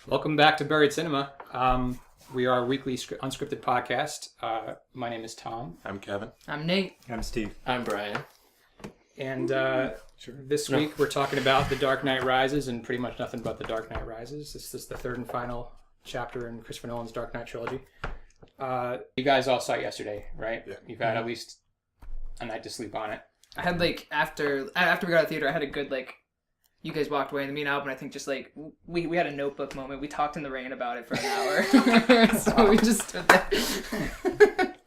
Welcome back to Buried Cinema. We are a weekly unscripted podcast. My name is Tom. I'm Kevin. I'm Nate. I'm Steve. I'm Brian. And this week we're talking about The Dark Knight Rises and pretty much nothing but The Dark Knight Rises. This is the third and final chapter in Christopher Nolan's Dark Knight Trilogy. You guys all saw it yesterday, right? Yeah. You've had at least a night to sleep on it. I had after we got out of the theater, I had a good you guys walked away and me and Albin, I think just we had a notebook moment. We talked in the rain about it for an hour. So we just stood there.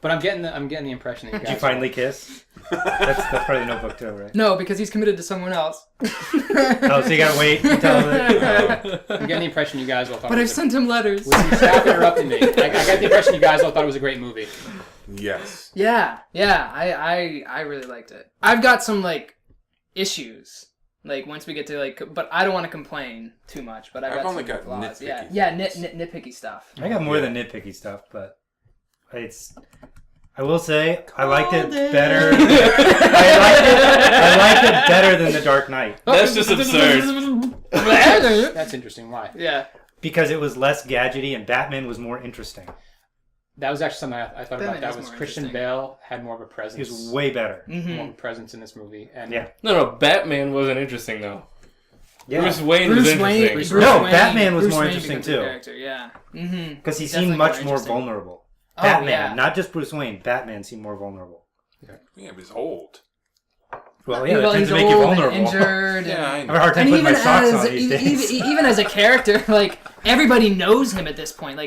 But I'm getting the impression that you guys... Did you finally kiss? That's part of the notebook too, right? No, because he's committed to someone else. Oh, so you gotta wait until I'm getting the impression you guys all thought But I've sent him letters. Stop interrupting me. I got the impression you guys all thought it was a great movie. Yes. Yeah. I really liked it. I've got some issues. Once we get to but I don't want to complain too much. But I've only some got flaws. nitpicky. Yeah, nitpicky stuff. I got more than nitpicky stuff, but I will say I liked it better. I liked it better than The Dark Knight. That's just absurd. That's interesting. Why? Yeah. Because it was less gadgety and Batman was more interesting. That was actually something I thought Batman about. That is was more Christian interesting. Bale had more of a presence. He was way better. More of a presence in this movie. And Yeah. No, Batman wasn't interesting though. Yeah. Bruce Wayne was interesting. Batman was Bruce more Wayne interesting becomes a too. character, yeah. Because he Definitely seemed much more more interesting. vulnerable. Oh, Batman, yeah. not just Bruce Wayne. Batman seemed more vulnerable. Yeah, he was old. Well, yeah, that tends he's to make you old vulnerable. and injured. Yeah, I I have know. a hard time And putting my even socks on as these days. even as a character, everybody knows him at this point. The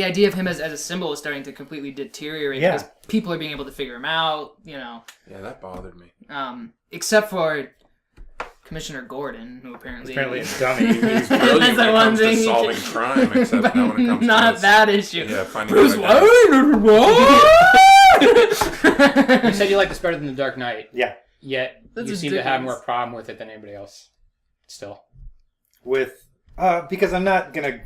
idea of him as a symbol is starting to completely deteriorate Yeah. because people are being able to figure him out. Yeah, that bothered me. Except for Commissioner Gordon, who apparently It's dummy. He's brilliant That's when the it one comes to thing he solving can- crime, except not when it comes not to that issue. Yeah, finding Bruce out you said you liked this better than The Dark Knight. Yeah. Yet That's you seem to have ridiculous. more problem with it than anybody else. Still. Because I'm not gonna,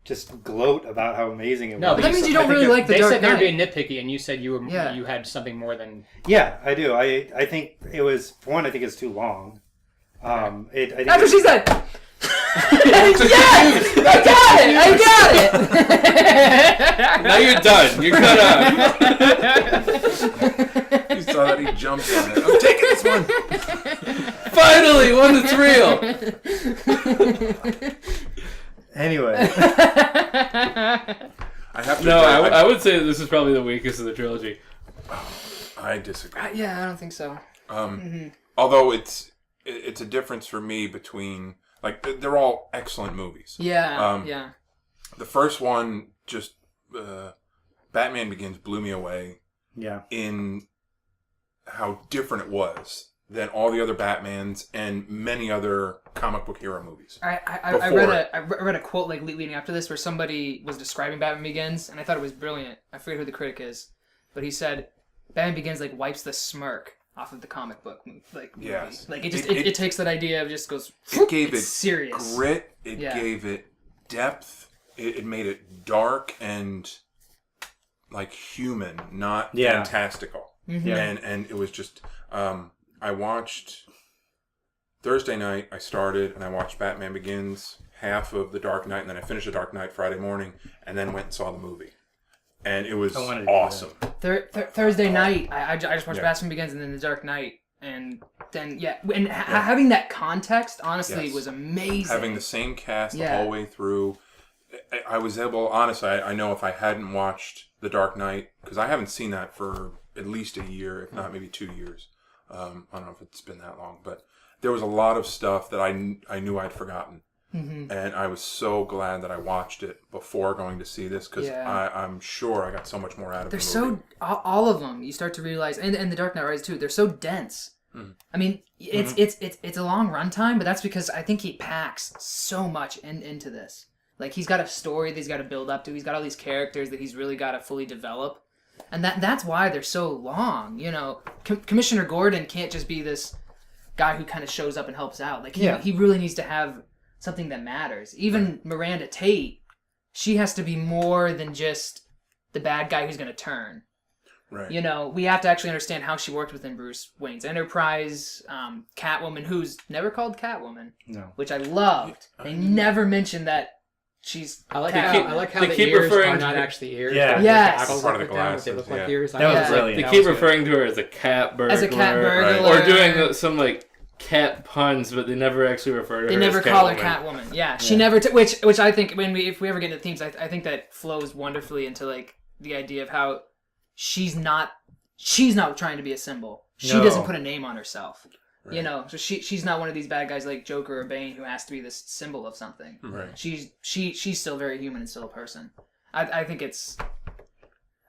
just gloat about how amazing it No, was. That means you don't really like The They Dark said they were Knight. being nitpicky, and you said you Yeah. had something more than... Yeah, I do. I think it was, for one, I think it's too long. I think That's what she said. Yes! I got it. Now you're done. You're cut out. You saw that he jumped on it. I'm taking this one. Finally, one that's real. Anyway. I have to. No, I would say this is probably the weakest of the trilogy. I disagree. Yeah, I don't think so. Although it's a difference for me between they're all excellent movies. Yeah, yeah. The first one just Batman Begins blew me away. Yeah. In how different it was than all the other Batmans and many other comic book hero movies. I read a quote leading up to this where somebody was describing Batman Begins, and I thought it was brilliant. I forget who the critic is, but he said Batman Begins wipes the smirk off of the comic book movie. Yes. It takes that idea of just goes. It gave it's it serious grit. It gave it depth. It made it dark and human, not fantastical. Mm-hmm. Yeah. And it was just. I watched Thursday night. I started and I watched Batman Begins, half of The Dark Knight, and then I finished The Dark Knight Friday morning, and then went and saw the movie, and it was awesome. Thursday night, I just watched Batman Begins and then The Dark Knight, and then having that context honestly was amazing. Having the same cast the whole way through, I was able. Honestly, I know if I hadn't watched The Dark Knight, because I haven't seen that for at least a year, if not maybe 2 years. I don't know if it's been that long, but there was a lot of stuff that I knew I'd forgotten. Mm-hmm. And I was so glad that I watched it before going to see this, because I'm sure I got so much more out of it. They're so, all of them, you start to realize, and The Dark Knight Rises too, they're so dense. Mm. I mean, it's a long runtime, but that's because I think he packs so much into this. He's got a story that he's got to build up to, he's got all these characters that he's really got to fully develop. And that's why they're so long, Commissioner Gordon can't just be this guy who kind of shows up and helps out. He really needs to have something that matters. Even Miranda Tate, she has to be more than just the bad guy who's going to turn. Right. You know, we have to actually understand how she worked within Bruce Wayne's enterprise. Catwoman, who's never called Catwoman, No. which I loved. They never mentioned that she's. I like Catwoman. I like how They the keep ears referring are to not her- actually ears. Yeah. but Yes. the goggles Part of look the like them, but they glasses, look like yeah. ears. That was Yeah. brilliant. They That keep was good. referring to her as a cat burglar. As a cat burglar. Or doing some like cat puns, but they never actually refer to They her never as call her Catwoman. Catwoman. Yeah, she never. Which I think if we ever get into themes, I think that flows wonderfully into like the idea of how she's not trying to be a symbol. She No. doesn't put a name on herself. Right. You know, so she's not one of these bad guys like Joker or Bane who has to be this symbol of something. Right. She's still very human and still a person. I think it's.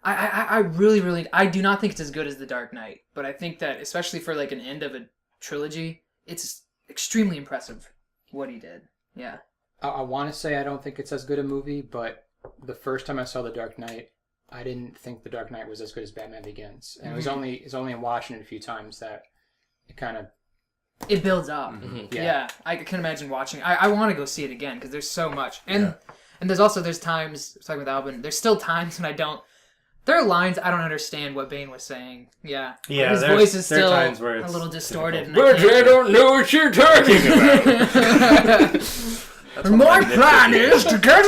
I really I do not think it's as good as The Dark Knight, but I think that especially for like an end of a trilogy, it's extremely impressive what he did. Yeah. I want to say I don't think it's as good a movie, but the first time I saw The Dark Knight, I didn't think The Dark Knight was as good as Batman Begins, and it was only in watching it a few times that it kind of It builds up. Yeah. I can imagine watching. I want to go see it again because there's so much, and there's times. I was talking with Alvin. There's still times when I don't. There are lines I don't understand what Bane was saying. Yeah, Yeah, his there's- voice is there are still times where a it's little distorted. And But I don't know what you're talking about. That's one of My my plan nitpicky- is to get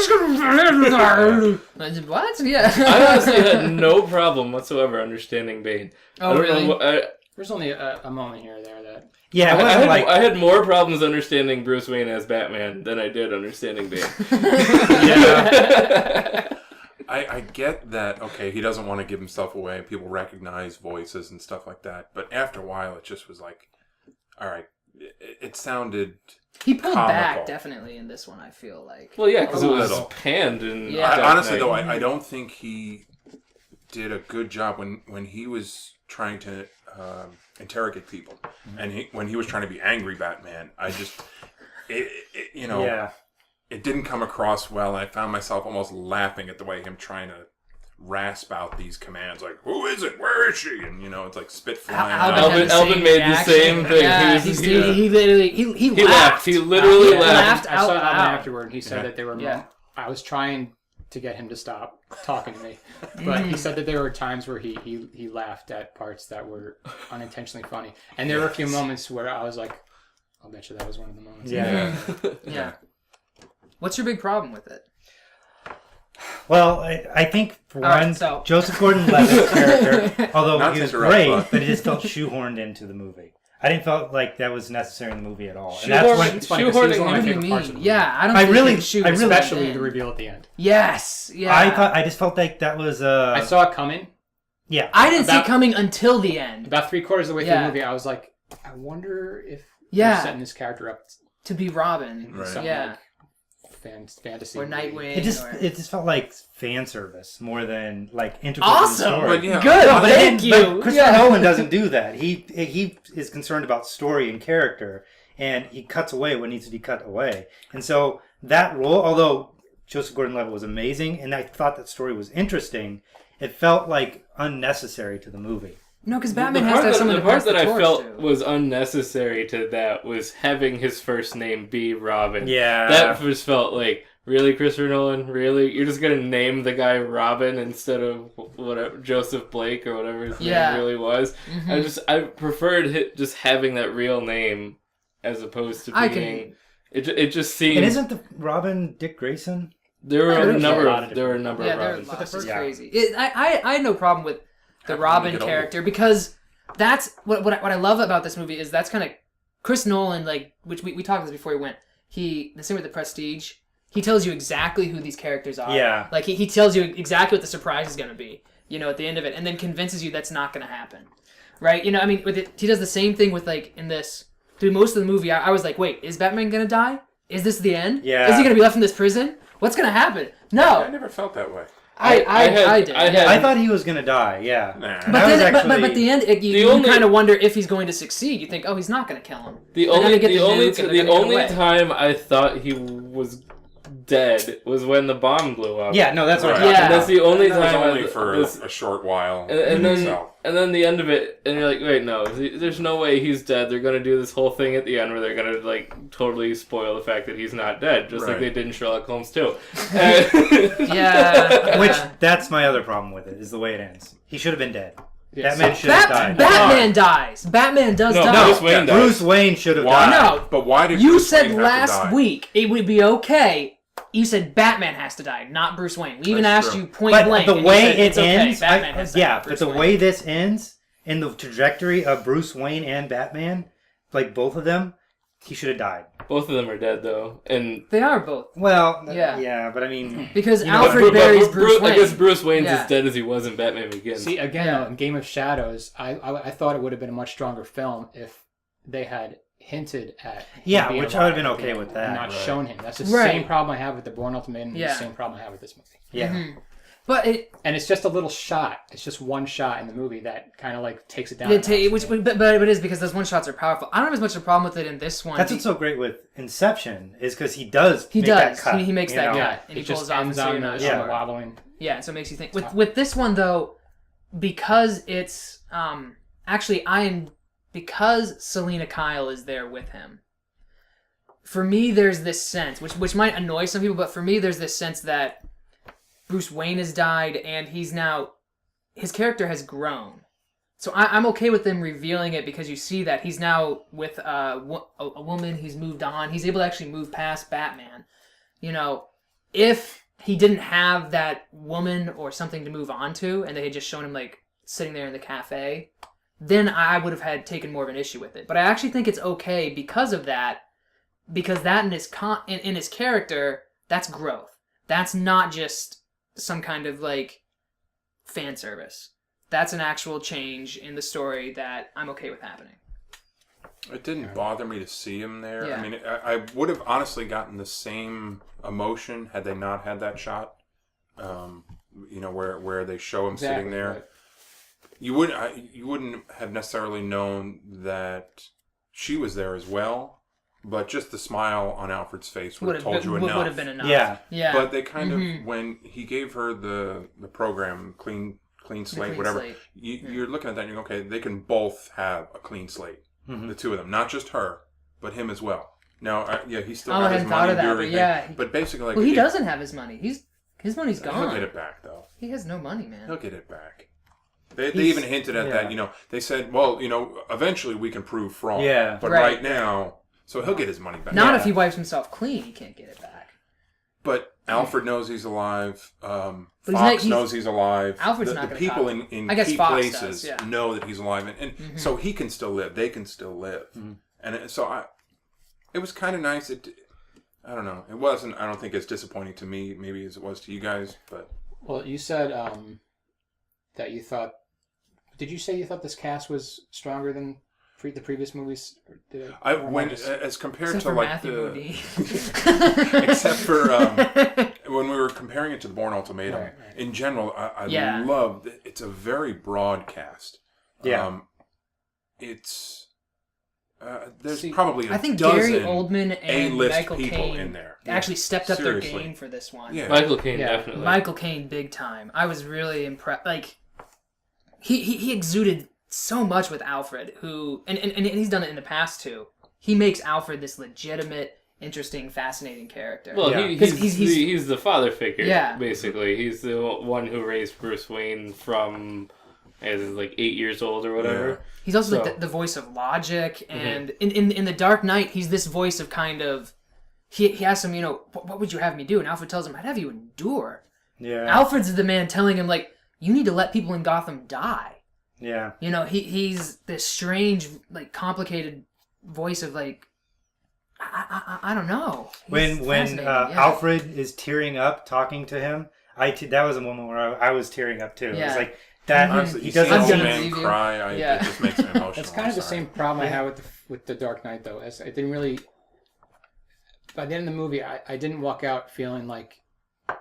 what? Yeah. I honestly had no problem whatsoever understanding Bane. Oh, I don't really? know, there's only a moment here or there that Yeah, it wasn't like I had more problems understanding Bruce Wayne as Batman than I did understanding Bane. I get that, okay, he doesn't want to give himself away. People recognize voices and stuff like that. But after a while, it just was like, all right, it sounded... He pulled back comical. definitely in this one. I feel like. Well, yeah, because A it was little. panned and Yeah. honestly, though, I don't think he did a good job when he was trying to interrogate people. And when he was trying to be angry Batman, I just... yeah. It didn't come across well, and I found myself almost laughing at the way him trying to rasp out these commands, like, who is it? Where is she? And, spit flying out. Alvin made the same thing. Yeah, He was- he literally he He laughed. laughed. He literally laughed. I saw out Alvin loud. afterward, and he said that there were. Yeah. I was trying to get him to stop talking to me, but he said that there were times where he laughed at parts that were unintentionally funny, and there were a few moments where I was like, "I'll bet you that was one of the moments." Yeah. Yeah. What's your big problem with it? Well, I think for All right, one, so- Joseph Gordon-Levitt's character, although Not he to was interrupt, great, but- but it just felt shoehorned into the movie. I didn't feel like that was necessary in the movie at all. And Shoehorn- that's when It's funny 'cause he was one of my What do you favorite parts of mean? the movie. Yeah, I don't. I think really- they shoot I really- Especially in. the reveal at the end. Yes. Yeah. I just felt like that was I saw it coming. yeah. I didn't see it about- coming until the end. About 3/4 of the way through Yeah. the movie, I was like, I wonder if Yeah. they're setting this character up To be Robin. Right. something Yeah. like fantasy Or movie. Nightwing. It just or... it just felt like fan service more than like integral to the Awesome. story. But yeah, Good. No, but Thank then- you. But Christopher Yeah. Nolan doesn't do that. He is concerned about story and character, and he cuts away what needs to be cut away. And so that role, although Joseph Gordon-Levitt was amazing, and I thought that story was interesting, it felt like unnecessary to the movie. No, because Batman has to have someone the to pass part the that I torch felt to. was unnecessary to that was having his first name be Robin. Yeah. That just felt like, really, Christopher Nolan? Really? You're just going to name the guy Robin instead of whatever Joseph Blake or whatever his name really was? I preferred just having that real name as opposed to being... It just seemed... And isn't the Robin Dick Grayson? There were there's a a number lot of of Robins. There's Robins. lots. It's Yeah. crazy. I had no problem with the How can Robin you get character because that's what I love about this movie is that's kind of Chris Nolan, like, which we talked about this before he went. The same with The Prestige. He tells you exactly who these characters are. Yeah. Like he tells you exactly what the surprise is going to be. At the end of it, and then convinces you that's not going to happen. Right? I mean, with it, he does the same thing with like in this. Through most of the movie, I was like, wait, is Batman going to die? Is this the end? Yeah. Is he going to be left in this prison? What's going to happen? I No. never felt that way. I did. I I thought he was going to die, yeah. Nah. But That was then, actually- but the end, you only- kind of wonder if he's going to succeed. You think, oh, he's not going to kill him. The They're gonna only get the the only nuke and they're the gonna get only away. time I thought he was dead was when the bomb blew up. Yeah, no, that's what Right. I'm Yeah. talking And that's the only That was time only for a short while. and then the end of it, and you're like, wait, no, there's no way he's dead. They're gonna do this whole thing at the end where they're gonna like totally spoil the fact that he's not dead, just like Right. they did in Sherlock Holmes too. Yeah. Which, that's my other problem with it, is the way it ends. He should have been dead. Yeah, Batman should have died. Batman dies. Batman does No, die. Bruce Wayne dies. Bruce Wayne should have Why? died. No. But why did You Bruce said Wayne have to last die? week it would be okay. You said Batman has to die, not Bruce Wayne. We even That's asked true. you point But blank. the and you way said, it it's okay. ends, Batman has to die, not but Bruce the Wayne. way this ends, in the trajectory of Bruce Wayne and Batman, like both of them, he should have died. Both of them are dead though, and They are both. Well, Yeah. but I mean, Because You know, Alfred buries Bruce Wayne. I guess Bruce Wayne's Yeah. as dead as he was in Batman Begins. See, again, Yeah. though, in Game of Shadows, I thought it would have been a much stronger film if they had hinted at him Yeah, being which I would've been alive okay and with that. and not Right. shown him. That's the Right. same problem I have with the Bourne Ultimatum and Yeah. the same problem I have with this movie. yeah. But it, And it's just a little shot. It's just one shot in the movie that kind of like takes it down. it a notch which, for me. but it is because those one shots are powerful. I don't have as much of a problem with it in this one. That's what's so great with Inception, is because he does make does. that cut. He makes you that know? cut. Yeah, and he it just pulls off ends and so on you're the, not on sure. the wobbling. Yeah, so it makes you think. With this one though, because it's because Selena Kyle is there with him. For me, there's this sense, which might annoy some people, but for me, there's this sense that Bruce Wayne has died, and his character has grown. So I'm okay with them revealing it because you see that he's now with a woman. He's moved on. He's able to actually move past Batman. You know, if he didn't have that woman or something to move on to, and they had just shown him like sitting there in the cafe, then I would have had taken more of an issue with it. But I actually think it's okay because of that, because that in his character, that's growth. That's not just some kind of like fan service. That's an actual change in the story that I'm okay with happening. It didn't bother me to see him there. Yeah. I mean, I would have honestly gotten the same emotion had they not had that shot. You know, where they show him sitting there. Right. You wouldn't have necessarily known that she was there as well, but just the smile on Alfred's face would have told you enough. Would have been enough. Yeah. Yeah. But they kind of, when he gave her the program, clean slate, clean whatever, slate. you're looking at that and you're okay, they can both have a clean slate. The two of them. Not just her, but him as well. Now, he still I got his hadn't thought money of and that, do but everything. yeah. But basically, like, Well, he doesn't have his money. His money's He'll gone. get it back, though. He has no money, man. He'll get it back. They even hinted at that, you know. They said, well, you know, eventually we can prove fraud. Yeah. But Right. right now, so he'll get his money back. Not Yeah. if he wipes himself clean. He can't get it back. But Alfred knows he's alive. he's Fox not- knows he's alive. Alfred's the not gonna people talk. in I guess key Fox places does, yeah. know that he's alive, and so he can still live. They can still live, and so it was kind of nice. I don't know. It wasn't. I don't think as disappointing to me, maybe as it was to you guys. But Well, you said that you thought. Did you say you thought this cast was stronger than the previous movies? Or did I or am when just- as compared Except to for like Matthew the Modine. except for when we were comparing it to the Bourne Ultimatum, Right. in general, I Yeah. love that it's a very broad cast. Yeah. It's there's See, probably a I think dozen Gary Oldman and A-list Michael people Caine in there. actually stepped up Seriously. their game for this one. Yeah. Michael Caine, Yeah. definitely. Michael Caine, big time. I was really impressed. Like, he exuded so much with Alfred, who and he's done it in the past too. He makes Alfred this legitimate, interesting, fascinating character. Well, Yeah. he's the father figure. Yeah. Basically, he's the one who raised Bruce Wayne from as like 8 years old or whatever. He's also So- like the voice of logic, and in the Dark Knight, he's this voice of kind of. He asks him, you know, what would you have me do? And Alfred tells him, I'd have you endure. Yeah. Alfred's the man telling him, like, you need to let people in Gotham die. Yeah. You know, he's this strange, like, complicated voice of, like, I don't know. He's When fascinating, yeah. Alfred is tearing up talking to him, that was a moment where I was tearing up too. Yeah. It's like that. Honestly, He you see an doesn't. old gonna man leave you. cry. Yeah. It just makes me emotional. That's kind of the same problem I had with the Dark Knight, though. As it didn't really. By the end of the movie, I didn't walk out feeling like I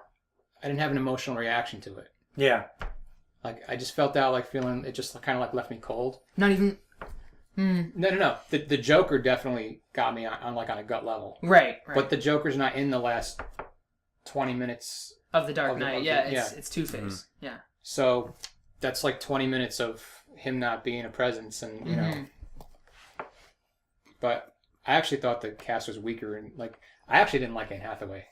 didn't have an emotional reaction to it. Yeah. Like I just felt out like feeling it just kind of like left me cold. Not even... No. The Joker definitely got me on a gut level. Right. But the Joker's not in the last 20 minutes. Of the Dark Knight, yeah. it's Two-Face. Yeah. So that's like 20 minutes of him not being a presence, and you know. But I actually thought the cast was weaker, and like I actually didn't like Anne Hathaway.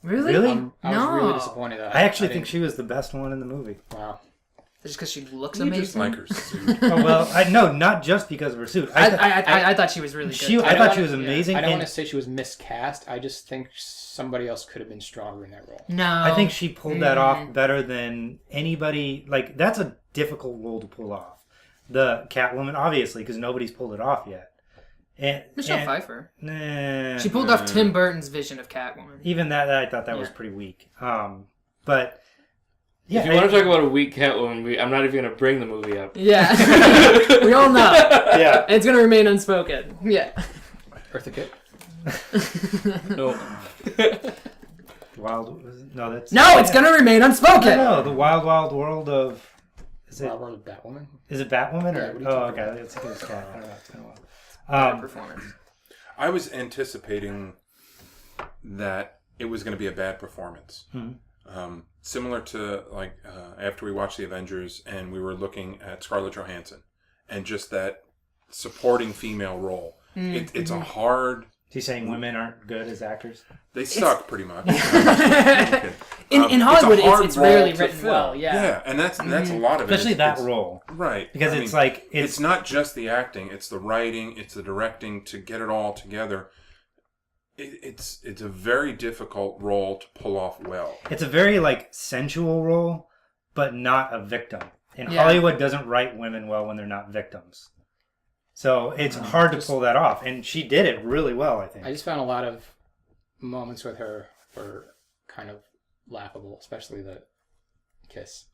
Really? I was really disappointed. I actually think she was the best one in the movie. Wow. Just because she looks You amazing. just like her suit. Oh, well, no, not just because of her suit. I thought she was really good. I thought she was amazing. I don't and want to say she was miscast. I just think somebody else could have been stronger in that role. No. I think she pulled that off better than anybody. Like, that's a difficult role to pull off. The Catwoman, obviously, because nobody's pulled it off yet. Michelle Pfeiffer. Nah. She pulled off Tim Burton's vision of Catwoman. Even that I thought that was pretty weak. But yeah, if you want to talk about a weak Catwoman, I'm not even going to bring the movie up. Yeah. We all know. Yeah. It's going to remain unspoken. Yeah. Eartha Kitt? No. It's going to remain unspoken. No, the Wild Wild World of... Is it Batwoman? Is it Batwoman? Yeah, Or, what are you oh, talking okay. It's a good cat. I don't know. It's been a while. Performance. I was anticipating that it was going to be a bad performance. Similar to after we watched the Avengers and we were looking at Scarlett Johansson and just that supporting female role. It's a hard... He's saying women aren't good as actors? They suck pretty much. In Hollywood, hard it's rarely role to written fill. well. Yeah. Yeah, and that's a lot of Especially it. that role. Right. Because it's not just the acting, it's the writing, it's the directing to get it all together. It's a very difficult role to pull off well. It's a very, sensual role, but not a victim. And Yeah. Hollywood doesn't write women well when they're not victims. So it's hard to pull that off. And she did it really well, I think. I just found a lot of moments with her were kind of laughable, especially the kiss.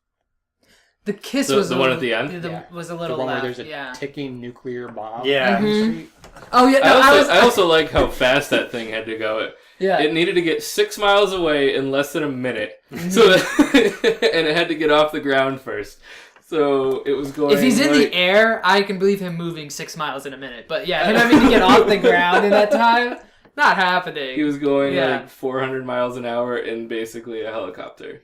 The kiss The was one at the end? Was a The little one where laugh. there's a ticking nuclear bomb. Yeah. on the street. Oh yeah, no, I also like how fast that thing had to go. It needed to get 6 miles away in less than a minute, so that, and it had to get off the ground first. So it was going. If he's in the air, I can believe him moving 6 miles in a minute. But yeah, him having to get off the ground in that time, not happening. He was going 400 miles an hour in basically a helicopter.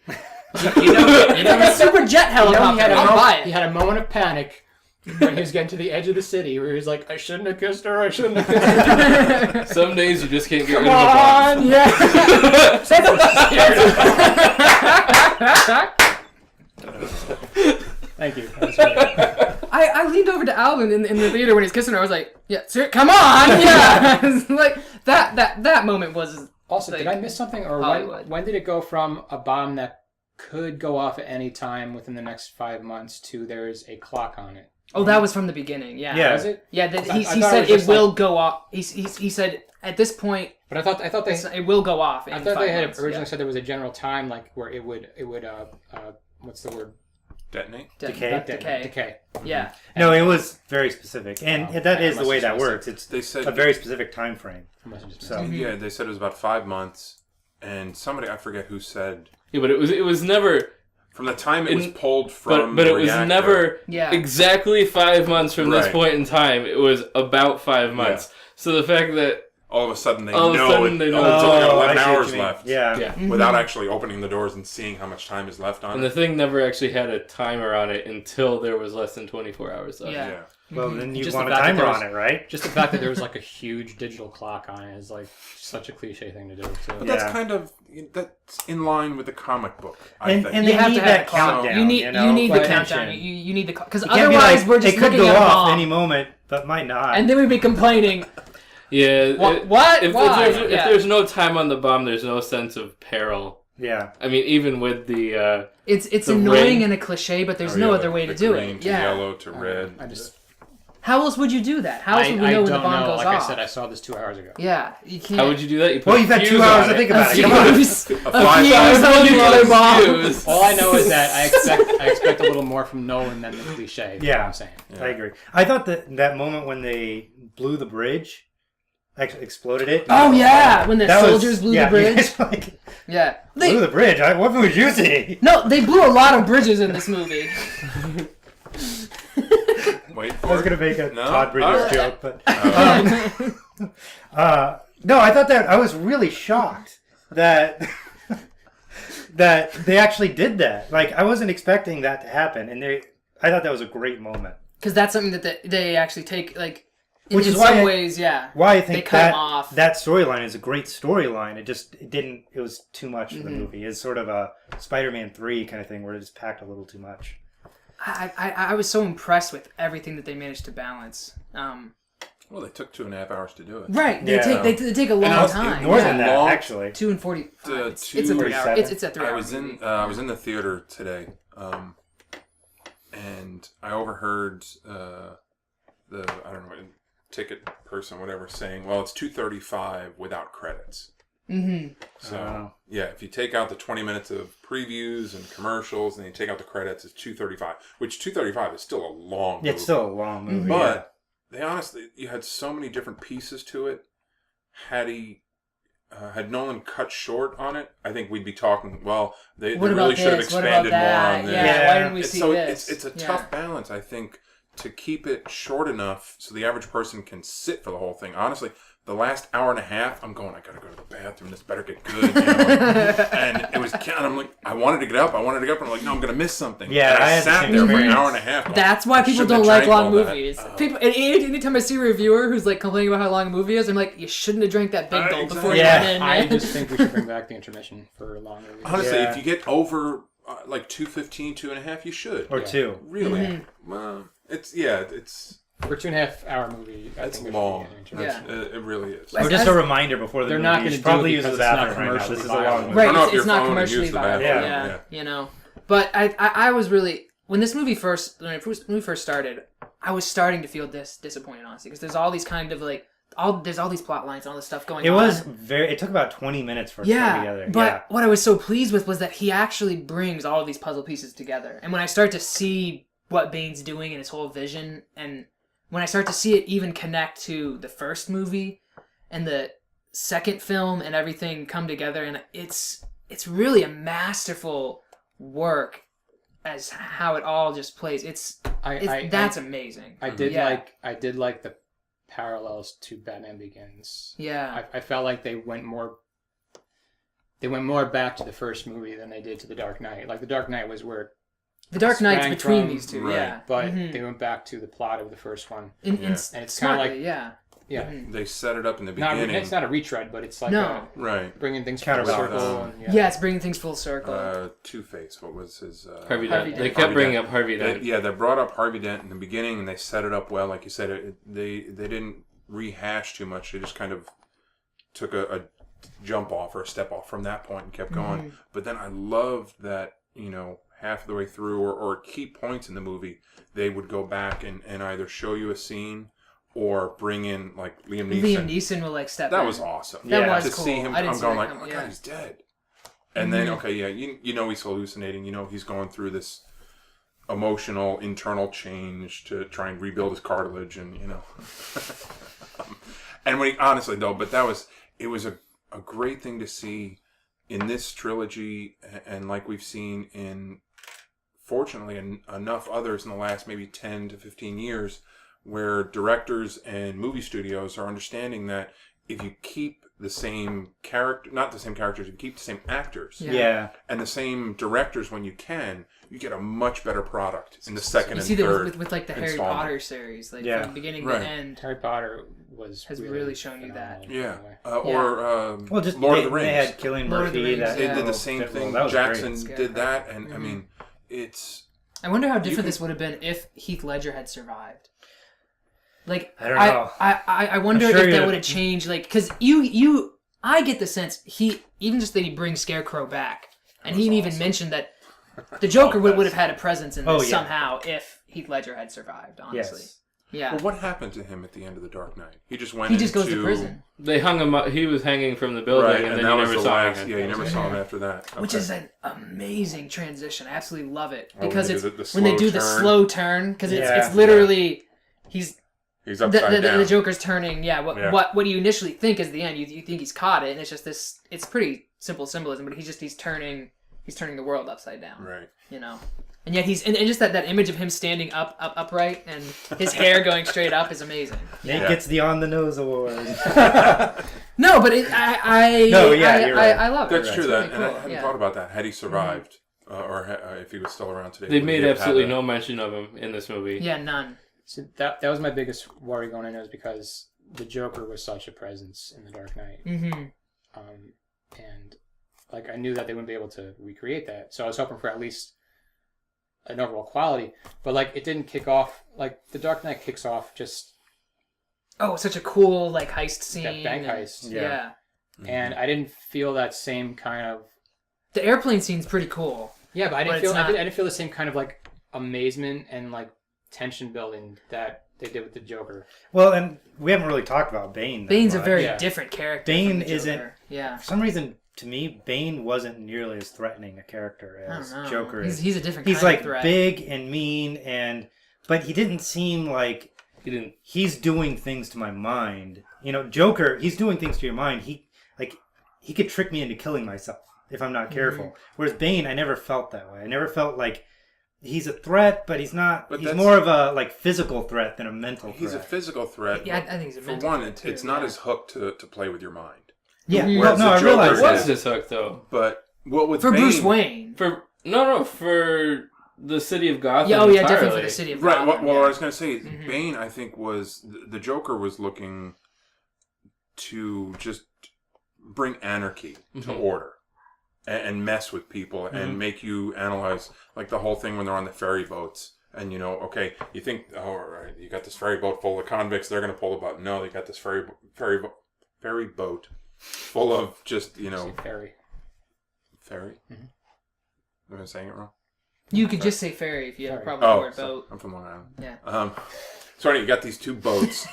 a super jet helicopter. I'll buy it. He had a moment of panic when he was getting to the edge of the city where he was like, I shouldn't have kissed her, I shouldn't have kissed her. Some days you just can't get Come rid of a bomb. on, yeah. Thank you. That was great. I leaned over to Alvin in the theater when he's kissing her. I was like, yeah, sir, come on, yeah. Like that moment was. Also, like, did I miss something? Or when did it go from a bomb that could go off at any time within the next 5 months to there's a clock on it? Oh, that was from the beginning. Yeah. Yeah. Was it? Yeah. He I thought said it was it will go off. He said at this point. But I thought they It will go off. I thought they had originally said there was a general time where it would what's the word? Detonate? Decay. Yeah. No, it was very specific. And that is the must way have that missed works. It's They said a very specific time frame. I must have just So missed it. Yeah, they said it was about 5 months, and somebody, I forget who said, Yeah, but it was never. from the time it was pulled from But the it was reactor, never Yeah. exactly 5 months from this Right. point in time. It was about 5 months. Yeah. So the fact that all of a sudden they All of a know sudden it, they know it's it's only got I 11 see what hours you mean. left. Yeah. Without actually opening the doors and seeing how much time is left on and it. the thing never actually had a timer on it until there was less than 24 hours left. Yeah. Yeah. Well, then you Just want the a fact that timer there on was- it, right? Just the fact that there was a huge digital clock on it is such a cliche thing to do. So. But Yeah. that's kind of, that's in line with the comic book, I And think. they You have need to have that a clock. countdown. You need the like countdown. tension. You need the because You can't be otherwise like, we're just it could looking go at a off bomb, any moment, but might not. and then we'd be complaining. Yeah. What? If Why? if there's no time on the bomb, there's no sense of peril. Yeah. I mean, even with the It's the annoying ring. and a cliche, but there's Oh, no yeah, other way to the do green it. to Yeah. yellow to red. I just How else would you do that? How else would we know when the bomb goes like off? I said, I saw this 2 hours ago. Yeah, you can't. how would you do that? You put Well, a you've had fuse 2 hours on to it. think about it. A Come on. fuse. A A flash- fuse on a nuclear bomb. Fuse. All I know is that I expect a little more from Nolan than the cliche. is what Yeah. I'm saying. I agree. I thought that moment when they blew the bridge, actually exploded it. Oh yeah, when the That was- soldiers blew yeah, the you bridge. guys were like, Yeah, blew the bridge. What would you see? no, they blew a lot of bridges in this movie. Wait I for was it. gonna make a No? Todd Bridges Alright. joke, but no, I thought that I was really shocked that that they actually did that. Like, I wasn't expecting that to happen, and I thought that was a great moment. Because that's something that they actually take, like, Which in is why some ways, yeah. Why I think they cut him off. that storyline is a great storyline. It was too much for the movie. It's sort of a Spider-Man 3 kind of thing where it just packed a little too much. I was so impressed with everything that they managed to balance. Well, they took 2.5 hours to do it. Right, they take a long time. More than that, actually. 2 and 40. It's a 3 hour. 2:47. It's a 3 hour. I was in the theater today, and I overheard I don't know, ticket person, whatever, saying, "Well, it's 2:35 without credits." Mm-hmm. So yeah, if you take out the 20 minutes of previews and commercials, and you take out the credits, it's 2:35. Which 2:35 is still a long movie. It's still a long movie, but they honestly, you had so many different pieces to it. Had Nolan cut short on it, I think we'd be talking. Well, they really should have expanded more on this. Yeah, why didn't we see this? It's a tough balance, I think, to keep it short enough so the average person can sit for the whole thing. Honestly, the last hour and a half, I'm going, I gotta go to the bathroom. This better get good. You know? And it was, and I'm like, I wanted to get up, and I'm like, no, I'm gonna miss something. Yeah, and I sat there for an hour and a half. Going, that's why people don't like long movies. People, anytime I see a reviewer who's like complaining about how long a movie is, I'm like, you shouldn't have drank that big gulp before you went in. Man. I just think we should bring back the intermission for long movies. Honestly, if you get over like 2:15, 2.5, you should. Or 2. Really? Well, it's for a 2.5 hour movie. It's long. It really is. Or just a reminder before the movie. Not going to probably use because the it's not bathroom right now. This is a long viable. movie. Right, it's not commercially viable. Yeah. You know. But I was really, when this movie first started, I was starting to feel disappointed, honestly, because there's all these kind of like there's all these plot lines and all this stuff going on. It took about 20 minutes for it to come together. But what I was so pleased with was that he actually brings all of these puzzle pieces together. And when I start to see what Bane's doing and his whole vision, and when I start to see it even connect to the first movie and the second film and everything come together, and it's really a masterful work as how it all just plays. That's amazing. I did like the parallels to Batman Begins. Yeah. I felt like they went more back to the first movie than they did to the Dark Knight. Like the Dark Knight was where the Dark Knight's between these two, right. yeah. But they went back to the plot of the first one. And it's kind of like yeah. They set it up in the beginning. It's not a retread, but it's like bringing things full circle. It's bringing things full circle. Two-Face, what was his... Harvey Dent. They kept bringing up Harvey Dent. They brought up Harvey Dent in the beginning, and they set it up well. Like you said, they didn't rehash too much. They just kind of took a jump off or a step off from that point and kept going. But then I loved that, half of the way through or key points in the movie, they would go back and either show you a scene or bring in like Liam Neeson. Liam Neeson will step in. That was awesome. That was to cool. see him, I'm going like, oh my yeah. God, he's dead. And then, he's hallucinating. He's going through this emotional internal change to try and rebuild his cartilage, and and when honestly though, but it was a great thing to see in this trilogy, and like we've seen in, fortunately, enough others in the last maybe 10 to 15 years, where directors and movie studios are understanding that if you keep the same not the same characters, if you keep the same actors, and the same directors when you can, you get a much better product in the second and third. You see that with like the Harry Potter series, like from beginning to end. Harry Potter has really shown you that. Yeah. Just Lord of the Rings. They had Cillian Murphy. They did the same thing. Jackson did that, and I mean, it's... I wonder how different this would have been if Heath Ledger had survived. Like, I don't know. I wonder if that would have changed, like, because I get the sense even just that he brings Scarecrow back, and he even mentioned that the Joker would have had a presence in this somehow if Heath Ledger had survived, honestly. Yes. Yeah. Well, what happened to him at the end of The Dark Knight? He just goes to prison. They hung him up. He was hanging from the building, and then you never saw him. Yeah, you never saw him after that. Okay. Which is an amazing transition. I absolutely love it because when they do the slow turn, because it's literally he's upside down. The Joker's turning. Yeah. What you initially think is the end. You think he's caught it, and it's just this. It's pretty simple symbolism, but he's turning the world upside down. Right. And And yet and just that image of him standing upright and his hair going straight up is amazing. Nate gets the on the nose award. No, but you're right. I love it. That's true. Really And cool. I hadn't thought about that. Had he survived, if he was still around today, They made absolutely no mention of him in this movie. Yeah, none. So that was my biggest worry going in, was because the Joker was such a presence in The Dark Knight. Mm-hmm. And like I knew that they wouldn't be able to recreate that, so I was hoping for at least an overall quality. But like it didn't kick off like The Dark Knight kicks off just such a cool like heist scene. that bank heist. Yeah. And I didn't feel that same kind of The airplane scene's pretty cool. Yeah, but I But didn't feel the same kind of like amazement and like tension building that they did with the Joker. Well, and we haven't really talked about Bane. Bane's a much. very different character. Bane from the Joker. isn't. Yeah. For some reason, to me, Bane wasn't nearly as threatening a character as Joker is. He's a different. He's kind like of threat. big and mean, but he didn't seem like he's doing things to my mind. You know, Joker, he's doing things to your mind. He could trick me into killing myself if I'm not careful. Mm-hmm. Whereas Bane, I never felt that way. I never felt like he's a threat, but he's not. But he's more of a like physical threat than a mental threat. He's a physical threat. Yeah, I think he's a mental threat. For one, threat too, it's not as hooked to play with your mind. Yeah, Whereas I realize It was his hook, though. But with for Bane, Bruce Wayne. For the city of Gotham. Definitely for the city of Gotham. Right. Gotham. Well, what I was going to say, Bane, I think was the Joker was looking to just bring anarchy to order and mess with people and make you analyze like the whole thing when they're on the ferry boats. And, you know, okay, you think, all right, you got this ferry boat full of convicts, they're going to pull the button. No, they got this ferry boat full of just, you know... Ferry? Am I saying it wrong? You could just say ferry if you have a problem with the word boat. I'm from Long Island. Yeah. Sorry, you got these two boats.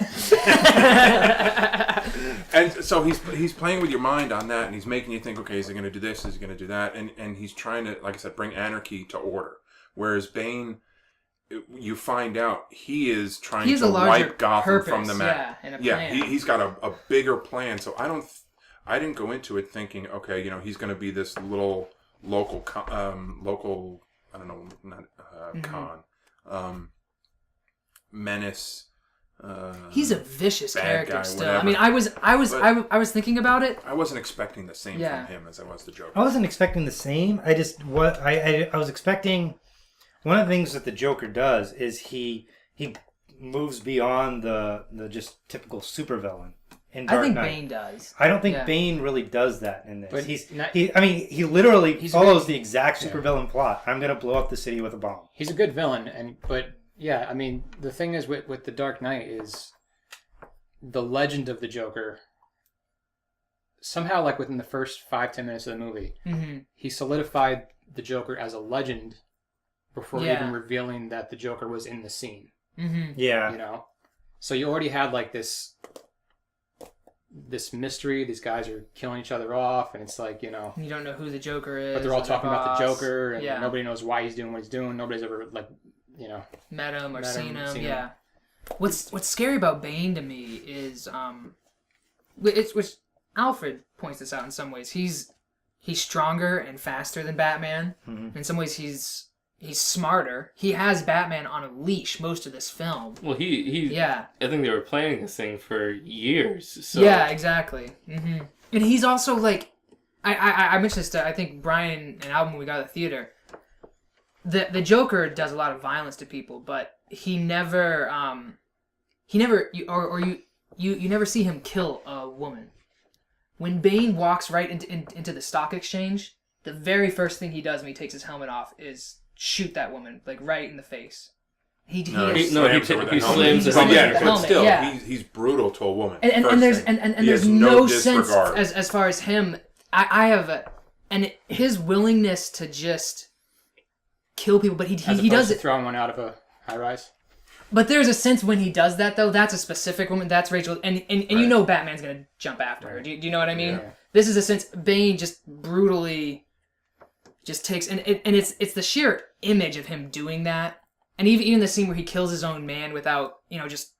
And so he's playing with your mind on that, and he's making you think, okay, is he going to do this? Is he going to do that? And he's trying to, like I said, bring anarchy to order. Whereas Bane... You find out he is trying to wipe Gotham from the map. He's got a bigger plan. So I didn't go into it thinking, okay, you know, he's going to be this little local, I don't know, not menace. He's a vicious character guy, still. whatever. I mean, I was thinking about it. I wasn't expecting the same from him as I was the Joker. I wasn't expecting the same. I was expecting. One of the things that the Joker does is he moves beyond the just typical supervillain in Dark Knight. I think Bane does. I don't think Bane really does that in this. But he literally follows the exact supervillain plot. I'm going to blow up the city with a bomb. He's a good villain, but I mean, the thing is with the Dark Knight is the legend of the Joker. Somehow, like within the first 5-10 minutes of the movie, he solidified the Joker as a legend. Before even revealing that the Joker was in the scene. Mm-hmm. Yeah. You know? So you already had like this mystery. These guys are killing each other off, and it's like, you know... You don't know who the Joker is. But they're all talking about the Joker, and nobody knows why he's doing what he's doing. Nobody's ever, like, you know... Met him or seen him, yeah. What's scary about Bane to me is... which Alfred points this out in some ways. He's stronger and faster than Batman. Mm-hmm. In some ways, he's smarter. He has Batman on a leash most of this film. Well, I think they were planning this thing for years. So. Yeah, exactly. Mm-hmm. And he's also like, I mentioned this to I think Brian and Alvin when we got to the theater. The Joker does a lot of violence to people, but you never see him kill a woman. When Bane walks right into the stock exchange, the very first thing he does when he takes his helmet off is shoot that woman, like right in the face. He slams the helmet. But still, he's brutal to a woman. And there's no sense as far as him. I have his willingness to just kill people, but he does it throwing one out of a high rise. But there's a sense when he does that though. That's a specific woman. That's Rachel, and you know Batman's gonna jump after her. Do you know what I mean? Yeah. This is a sense Bane just brutally. Just takes and it's the sheer image of him doing that, and even the scene where he kills his own man without just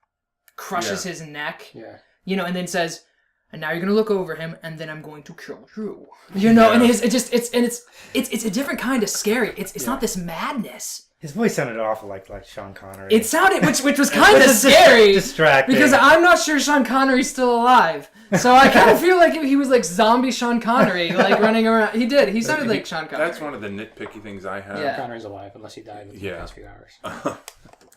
crushes his neck, and then says, and now you're gonna look over him, and then I'm going to kill you. You know, and it's a different kind of scary. It's not this madness. His voice sounded awful like Sean Connery. It sounded, which was kind of scary, distracting. because I'm not sure Sean Connery's still alive. So I kind of feel like he was like zombie Sean Connery, like running around. He sounded like Sean Connery. That's one of the nitpicky things I have. Yeah. Connery's alive unless he died within the past few hours.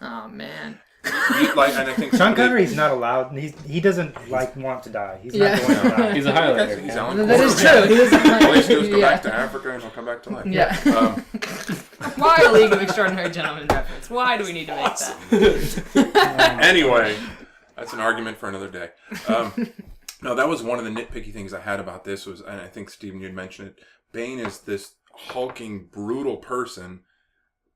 Oh man. And I think Sean Connery's not allowed. He doesn't want to die. He's not going to die. He's a Highlander. He's Alan That is true. He was All he does is go back to Africa and he'll come back to life. Yeah. Why a League of Extraordinary Gentlemen reference? Why do we need to make that? Anyway, that's an argument for another day. No, that was one of the nitpicky things I had about this was, and I think Stephen, you'd mentioned it. Bane is this hulking, brutal person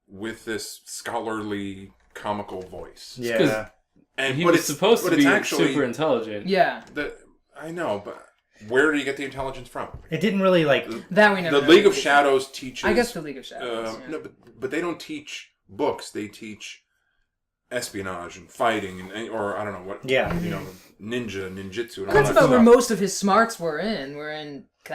with this scholarly, comical voice. Yeah. And He was supposed to be super intelligent. Yeah. I know, but where do you get the intelligence from? It didn't really That we never. The League of Shadows teaches. I guess the League of Shadows. No, but they don't teach books. They teach espionage and fighting or I don't know what. Yeah. Ninjutsu. And all That's that about stuff. where most of his smarts were in.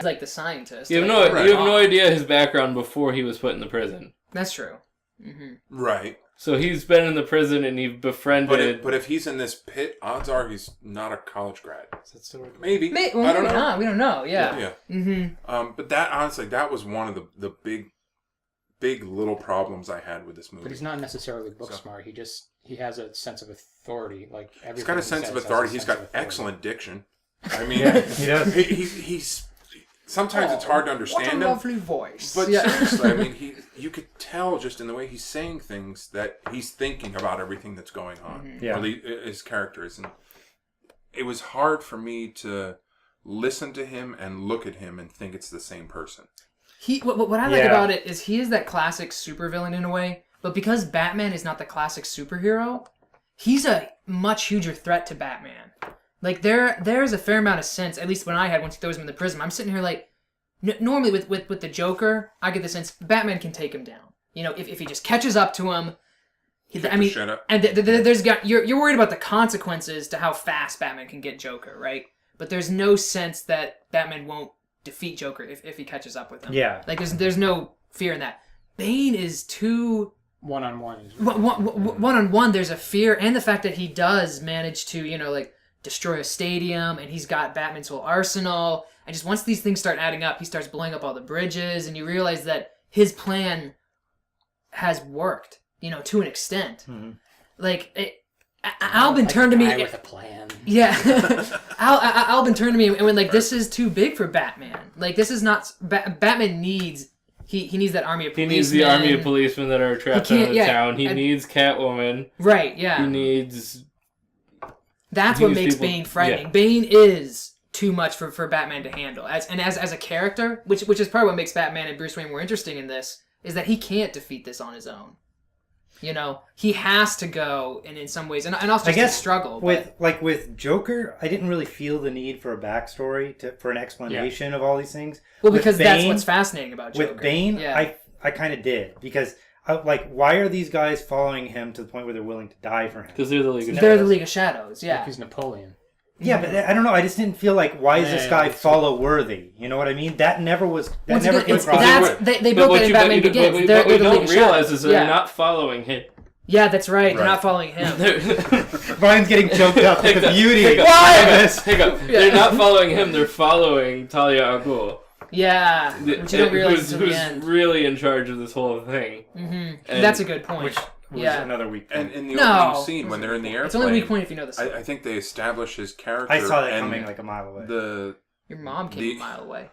Like the scientist. You have no idea his background before he was put in the prison. That's true. Mm-hmm. Right. So he's been in the prison and he befriended. But if he's in this pit, odds are he's not a college grad. Is that still Maybe. Maybe I don't know. not. We don't know. Yeah. Yeah. Mm-hmm. But that honestly, that was one of the big little problems I had with this movie. But he's not necessarily book smart. He has a sense of authority. Like he's got a sense of authority. He's got excellent diction. I mean, he does. He's sometimes it's hard to understand what a him. lovely voice. But seriously, I mean, you could tell just in the way he's saying things that he's thinking about everything that's going on. Yeah. Or his characters, and it was hard for me to listen to him and look at him and think it's the same person. What I like about it is he is that classic supervillain in a way, but because Batman is not the classic superhero, he's a much huger threat to Batman. Like there's a fair amount of sense, at least when I had once he throws him in the prison. I'm sitting here like, normally with the Joker, I get the sense Batman can take him down. You know, if he just catches up to him. And you're worried about the consequences to how fast Batman can get Joker, right? But there's no sense that Batman won't defeat Joker if he catches up with him. Yeah. Like there's no fear in that. Bane is too one-on-one. One-on-one, there's a fear, and the fact that he does manage to, destroy a stadium, and he's got Batman's whole arsenal. And just once these things start adding up, he starts blowing up all the bridges, and you realize that his plan has worked, to an extent. Mm-hmm. Like, Albin turned to me with a plan. Yeah, Albin turned to me and went like, "This is too big for Batman. Like, this is not Batman needs." He needs that army of policemen. He needs the army of policemen that are trapped out of the town. He needs Catwoman. Right, yeah. He needs... That's what makes Bane frightening. Yeah. Bane is too much for Batman to handle. As a character, which is probably what makes Batman and Bruce Wayne more interesting in this, is that he can't defeat this on his own. He has to go, and in some ways, and also I guess struggle. With Joker, I didn't really feel the need for a backstory for an explanation of all these things. Well, because that's what's fascinating about Joker. With Bane, I kind of did, because why are these guys following him to the point where they're willing to die for him? Because they're the League of Shadows. They're the League of Shadows. Yeah, like he's Napoleon. Yeah, but I don't know. I just didn't feel like, why is this guy follow worthy? You know what I mean? That never was. That never came across. They built that in Batman Begins. What we don't realize is they're not following him. Yeah, that's right. They're not following him. Brian's getting choked up with the beauty of this. They're not following him. They're following Talia al Ghul. Yeah, which you don't realize until the end. Who's really in charge of this whole thing. Mm-hmm. That's a good point. Which was another weak point. And in the opening scene, when they're in the airplane... It's only a weak point if you know the story. I think they establish his character. I saw that coming like a mile away. Your mom came a mile away.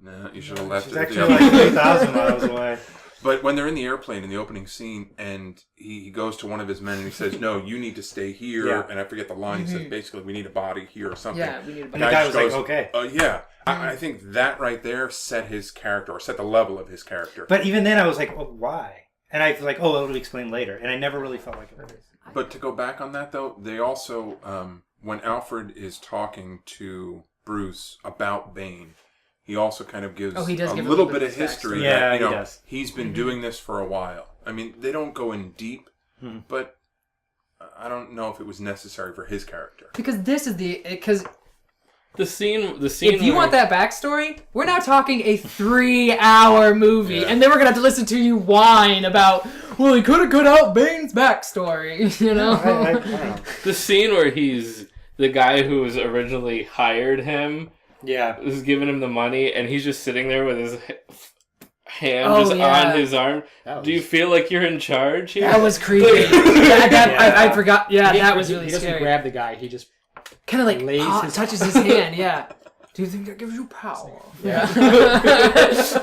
No, you should have left She's it. actually like 3,000 miles away. But when they're in the airplane in the opening scene, and he goes to one of his men and he says, "No, you need to stay here." And I forget the line. He says, basically, "We need a body here or something." Yeah, we need a body. And the guy was like, "Okay." Yeah. I think that right there set his character, or set the level of his character. But even then, I was like, "Well, why?" And I was like, "Oh, it'll be explained later." And I never really felt like it was. But to go back on that, though, they also, when Alfred is talking to Bruce about Bane, he also kind of gives a little bit of history. Yeah, that, he does. He's been doing this for a while. I mean, they don't go in deep, but I don't know if it was necessary for his character. Because this is because The scene. If you want that backstory, we're now talking a 3-hour movie, and then we're gonna have to listen to you whine about, well, he could have cut out Bane's backstory, you know? I don't know. The scene where he's the guy who was originally hired him. Yeah. Is giving him the money, and he's just sitting there with his hand on his arm. Do you feel like you're in charge here? That was creepy. I forgot. Yeah, that was really he scary. He doesn't grab the guy. He just kind of like touches his hand. Yeah. Do you think that gives you power? Yeah.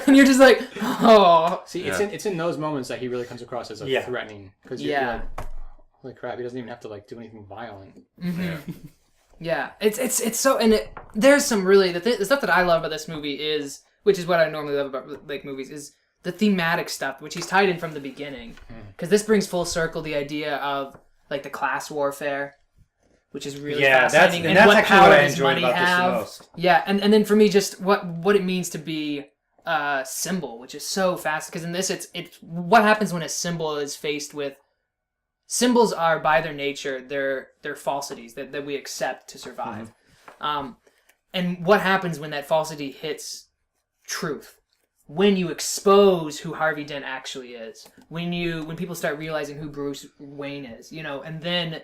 And you're just like, oh. See, it's in those moments that he really comes across as like threatening, because you're like, holy crap, he doesn't even have to like do anything violent. Mm-hmm. Yeah, it's so, and there's some really the stuff that I love about this movie is, which is what I normally love about like movies, is the thematic stuff, which he's tied in from the beginning, because this brings full circle the idea of like the class warfare, which is really fascinating, and that's what actually power what I does enjoyed money about have. this the most. Yeah, and then for me, just what it means to be a symbol, which is so fast, because in this it's what happens when a symbol is faced with. Symbols are, by their nature, they're falsities that we accept to survive. Mm-hmm. And what happens when that falsity hits truth? When you expose who Harvey Dent actually is. When people start realizing who Bruce Wayne is, you know, and then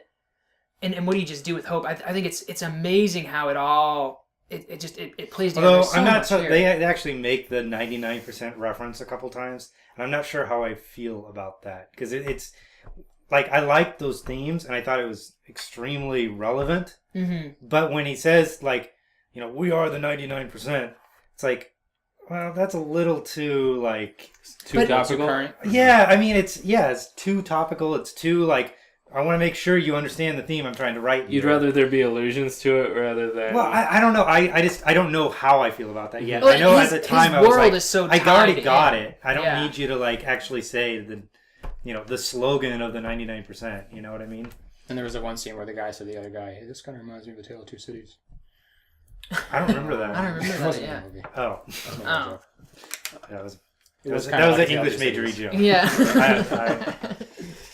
and what do you just do with hope? I think it's amazing how it all it plays together. Although so I'm not much so here. they actually make the 99% reference a couple times, and I'm not sure how I feel about that, because it's like, I liked those themes, and I thought it was extremely relevant. Mm-hmm. But when he says, like, you know, we are the 99%, it's like, well, that's a little too, like... Too topical? Current? Yeah, I mean, it's too topical. It's too, like, I want to make sure you understand the theme I'm trying to write here. You'd rather there be allusions to it rather than... Well, I don't know. I don't know how I feel about that yet. Well, I know at the time I was like, is so I already tied got in. it. I don't need you to, like, actually say the slogan of the 99%, you know what I mean? And there was the one scene where the guy said to the other guy, hey, this kind of reminds me of A Tale of Two Cities. I don't remember that. I don't remember that, yeah. Oh. That was kind of an like English A Tale of Two major Cities. joke. Yeah.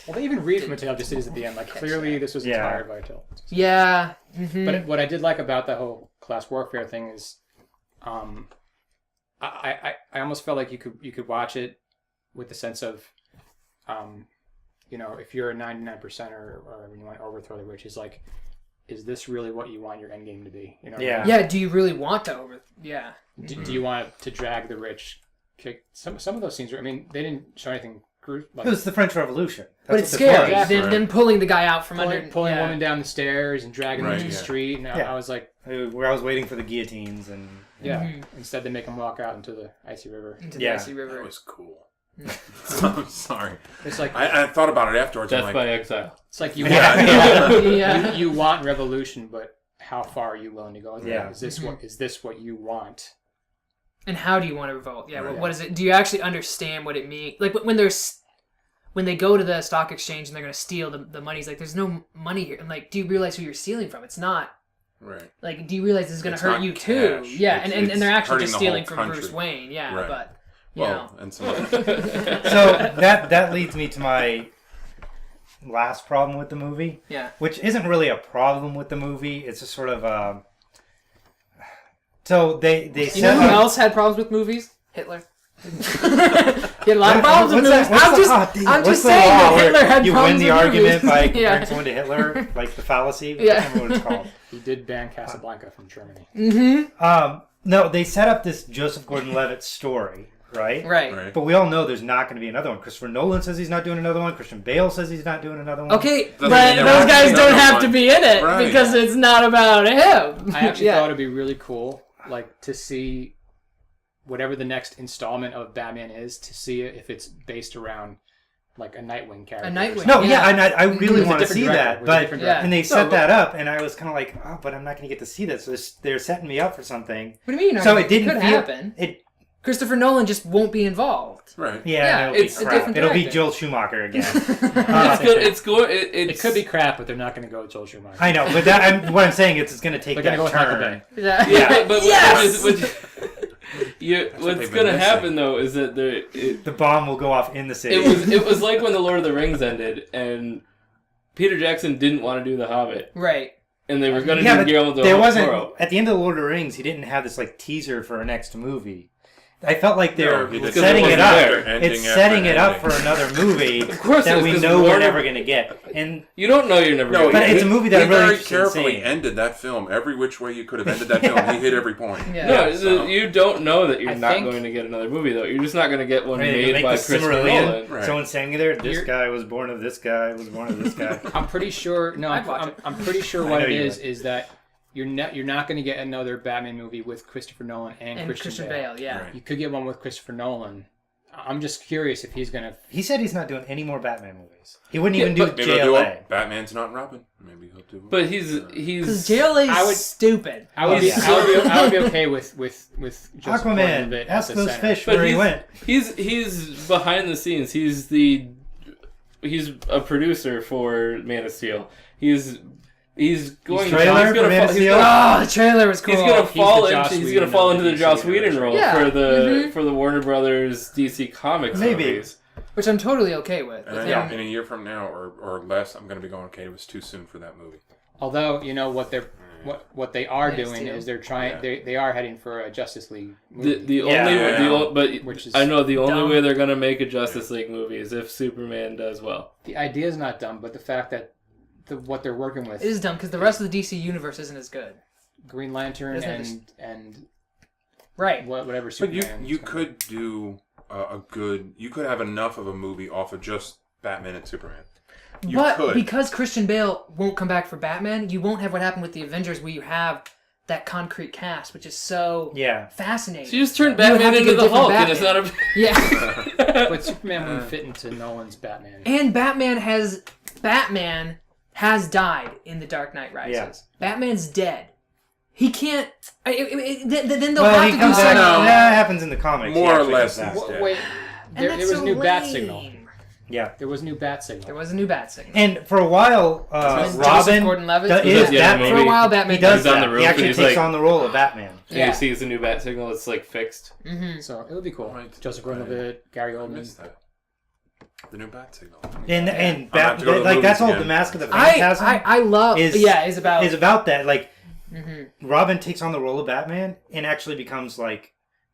Well, they even read from A Tale of Two Cities at the end. Like, clearly this was inspired by A Tale of Two Cities. Yeah. Mm-hmm. But what I did like about that whole class warfare thing is, I almost felt like you could watch it with the sense of, you know, if you're a 99%er or when you want to overthrow the rich, is like, is this really what you want your end game to be? You know? Yeah. Yeah. Do you really want to Yeah. Do you want to drag the rich? Kick some of those scenes. I mean, they didn't show anything. Like, it was the French Revolution. That's but it's what this scary. was. Then pulling the guy out from pulling a woman down the stairs and dragging her to the street. And I was like, where I was waiting for the guillotines and instead they make him walk out into the icy river. That was cool. I'm sorry. It's like I thought about it afterwards. Death I'm like, by exile. It's like you you want revolution, but how far are you willing to go? Yeah. Is this what you want? And how do you want to revolt? Yeah. What is it? Do you actually understand what it means? Like when they go to the stock exchange and they're going to steal the money, it's like, there's no money here. And like, do you realize who you're stealing from? It's not. Right. Like, do you realize this is going to hurt you cash. too? Yeah. And they're actually just hurting the stealing whole from country. Bruce Wayne. Yeah. Right. But, you well, know. and some so that leads me to my last problem with the movie. Yeah. Which isn't really a problem with the movie. It's just sort of so they you know who else had problems with movies? Hitler. He had a lot of problems with movies. I'm just saying that Hitler had you problems win the with argument movies. by comparing someone to Hitler, like the fallacy. I can't remember what it's called. He did ban Casablanca from Germany. Mm-hmm. No, they set up this Joseph Gordon-Levitt story, right? Right. But we all know there's not going to be another one. Christopher Nolan says he's not doing another one. Christian Bale says he's not doing another one. Okay, Doesn't but mean those there guys won't be don't another have one. to be in it Right. because it's not about him. I actually thought it'd be really cool, like, to see whatever the next installment of Batman is, to see if it's based around like a Nightwing character. A Nightwing. No, and I really With a want to different see director, that, with a different director. and they set that up, and I was kind of like, oh, but I'm not going to get to see that. So they're setting me up for something. What do you mean? So it didn't could feel, happen. Christopher Nolan just won't be involved. right. Yeah, it's a different It'll be director. Joel Schumacher again. It could be crap, but they're not going to go with Joel Schumacher. I know, but what I'm saying is it's going to take They're that going to go with Michael turn. Bay. Yeah. But Yes! what's they've going to been happen though is that The bomb will go off in the city. it was like when the Lord of the Rings ended and Peter Jackson didn't want to do The Hobbit. Right. and they were going to Yeah, do but Guillermo del there wasn't Toro. at the end of the Lord of the Rings. He didn't have this like teaser for a next movie. I felt like they're No, he did. setting it up. Ending It's after setting it up ending. for another movie Of course it that is, we 'cause know we're Warner- never going to get. And You don't know you're never No, going to But get it's a movie that he I'm really very interested in carefully seeing. ended that film. Every which way you could have ended that film, he hit every point. Yeah. No, So- you don't know that you're I not think- going to get another movie, though. You're just not going to get one Right, they made make by the Christopher Silmarillion. Nolan. Right. Someone standing there. This You're- guy was born of this guy. Was born of this guy. I'm pretty sure. No, I'd watch it. I'm pretty sure I what know it you is that you're not going to get another Batman movie with Christopher Nolan and Christian Bale. yeah. Right. You could get one with Christopher Nolan. I'm just curious if he's going to. He said he's not doing any more Batman movies. He wouldn't even do but Maybe he'll do JLA. it. Batman's not Robin. Maybe he'll do it. But he's Because JLA I would- is stupid. I would, He's be, I would be okay with Joseph Aquaman. Gordon-Levitt Ask at the those center. fish But where he went. he's behind the scenes. He's a producer for Man of Steel. He's going trailer for Man of Steel? Oh, the trailer was cool. He's gonna fall the Joss into Whedon fall of into the the Joss DC Whedon universe. role Yeah. for the Warner Brothers DC Comics Maybe. movies. Which I'm totally okay with. And him. in a year from now or less, I'm going to be going, okay, it was too soon for that movie. Although what they are Man of doing Steel. is they're trying Yeah. they are heading for a Justice League movie. The Yeah. only Yeah. the o- but Which is I know the only dumb. way they're gonna make a Justice League movie is if Superman does well. The idea is not dumb, but the fact that what they're working with It is dumb because the rest of the DC universe isn't as good. Green Lantern Isn't it and Right. whatever But you Superman. you could do you could have enough of a movie off of just Batman and Superman. You But could. because Christian Bale won't come back for Batman, you won't have what happened with the Avengers where you have that concrete cast, which is so Yeah. fascinating. So you just turn You would have Batman to into get the different Hulk, and it's not a. Yeah. but Superman wouldn't fit into Nolan's Batman. And Batman has died in The Dark Knight Rises. Yeah. Batman's dead. He can't. Then they'll Well, have he to do comes back. something. No. That happens in the comics. More He or actually less comes back. he's dead. Wait, And there that's was so a new bat lame. signal. Yeah. There was a new bat signal. There was a new bat signal. And for a while, Joseph Robin Gordon-Levitt? is Yeah, Batman. For a while, Batman He does He's on that. the roof He and actually he's takes like- on the role of Batman. And Yeah. you see the new bat signal. It's like fixed. So it would be cool. Right. Joseph Gordon-Levitt, Gary I Oldman. missed that. The new Bat Signal. And I'm gonna have to go to the like that's movies all the again. Mask of the Phantasm I love. is Is about. is about that. Like Mm-hmm. Robin takes on the role of Batman and actually becomes like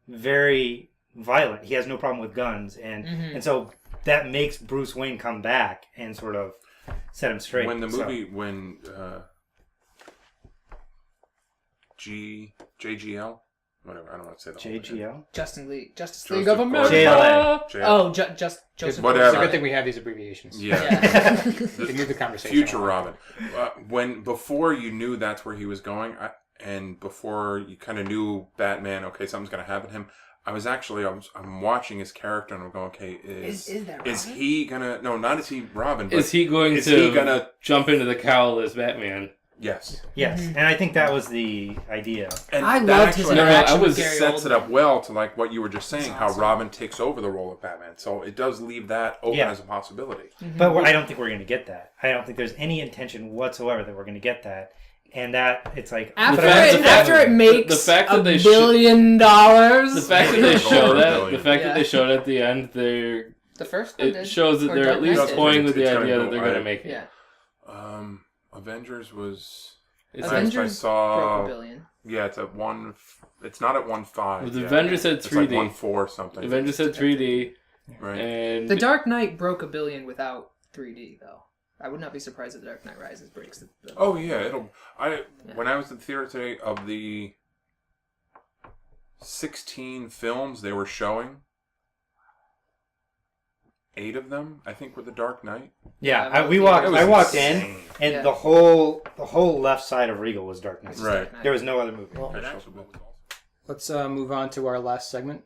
very violent. He has no problem with guns, and so that makes Bruce Wayne come back and sort of set him straight. When the So- movie, JGL, whatever, I don't want to say the whole thing. JGL. Justice League Joseph of America. JLA. JLA. Oh, just Joseph. Whatever. It's a Gordon-Levitt. good thing we have these abbreviations. Yeah. They move the conversation. Future along. Robin. Before you knew that's where he was going, and before you kind of knew Batman, okay, something's going to happen to him. I'm watching his character and I'm going, okay, Is that is Robin? he gonna? No, not is he Robin. But Is he going is to he gonna? jump into the cowl as Batman? Yes. Yes, and I think that was the idea. And I that loved his actually interaction I was- with Gary sets it Oldman. up well to like what you were just saying, how awesome. Robin takes over the role of Batman. So it does leave that open Yeah. as a possibility. But I don't think we're going to get that. I don't think there's any intention whatsoever that we're going to get that. And that it's like After fact- it, the fact- after it makes the fact that $1 they billion dollars. The fact that they Over show a that, billion. the fact Yeah. that they showed at the end, The first one it did. shows that Or they're Dark at least Knight did. toying with the It's gonna idea go that they're going to right. make it. Yeah. Avengers was. It's Avengers I broke saw. $1 billion. Yeah, it's at 1. It's not at 1.5. The yet. Avengers had It's like 3D. 1.4 something. Avengers had 3D, Right. and The Dark Knight broke $1 billion without 3D, though. I would not be surprised if The Dark Knight Rises breaks the. Oh yeah, when I was in the theater today, of the 16 films they were showing, 8 of them I think were The Dark Knight. yeah, Yeah, I was walked in insane. and Yeah. the whole left side of Regal was Dark Knight. Right. There was no other movie. Well, That shows a bit. let's move on to our last segment.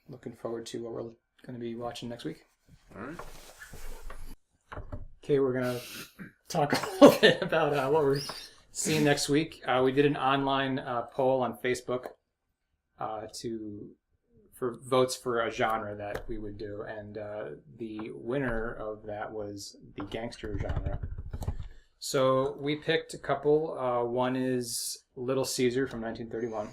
Looking forward to what we're going to be watching next week. All right. Okay, we're going to talk a little bit about what we're seeing next week. We did an online poll on Facebook for votes for a genre that we would do, and the winner of that was the gangster genre. So we picked a couple. One is Little Caesar from 1931.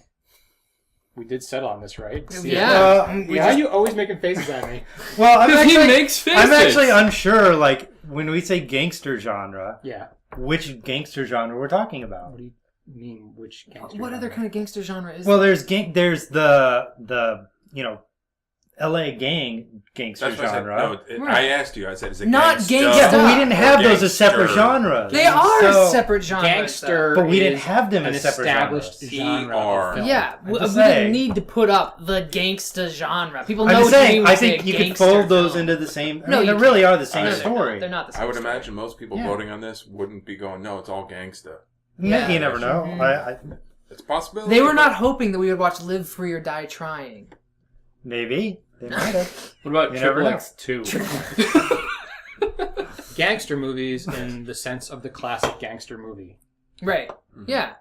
We did settle on this, right? Yeah. Why are you always making faces at me? Well, because he makes faces. I'm actually unsure. Like when we say gangster genre, Yeah. which gangster genre we're talking about. What do you mean? Which gangster? What other genre? kind of gangster genre is Well, there? there's the L.A. gangster That's what I said. genre. No, Right. I asked you. I said, is it Not gangsta? gangsta. Yeah, but we didn't or have those as separate gangster? genres. They are So- separate genres. Gangster, But we didn't is have them an as separate established genres. genre. ER. of though. film. Yeah, I'm we just didn't saying. need to put up the gangsta genre. People I'm know just what you saying, mean when I you say think you could gangster fold those film. into the same. I No, mean, you they really can't. are the same No, story. They're not the same I would story. imagine most people Yeah. voting on this wouldn't be going, no, it's all gangsta. Yeah. You never know. Mhm. It's a possibility. They were but- not hoping that we would watch Live Free or Die Trying. Maybe they might have. What about You never Triple know. X 2? Gangster movies in the sense of the classic gangster movie. Right. Yeah.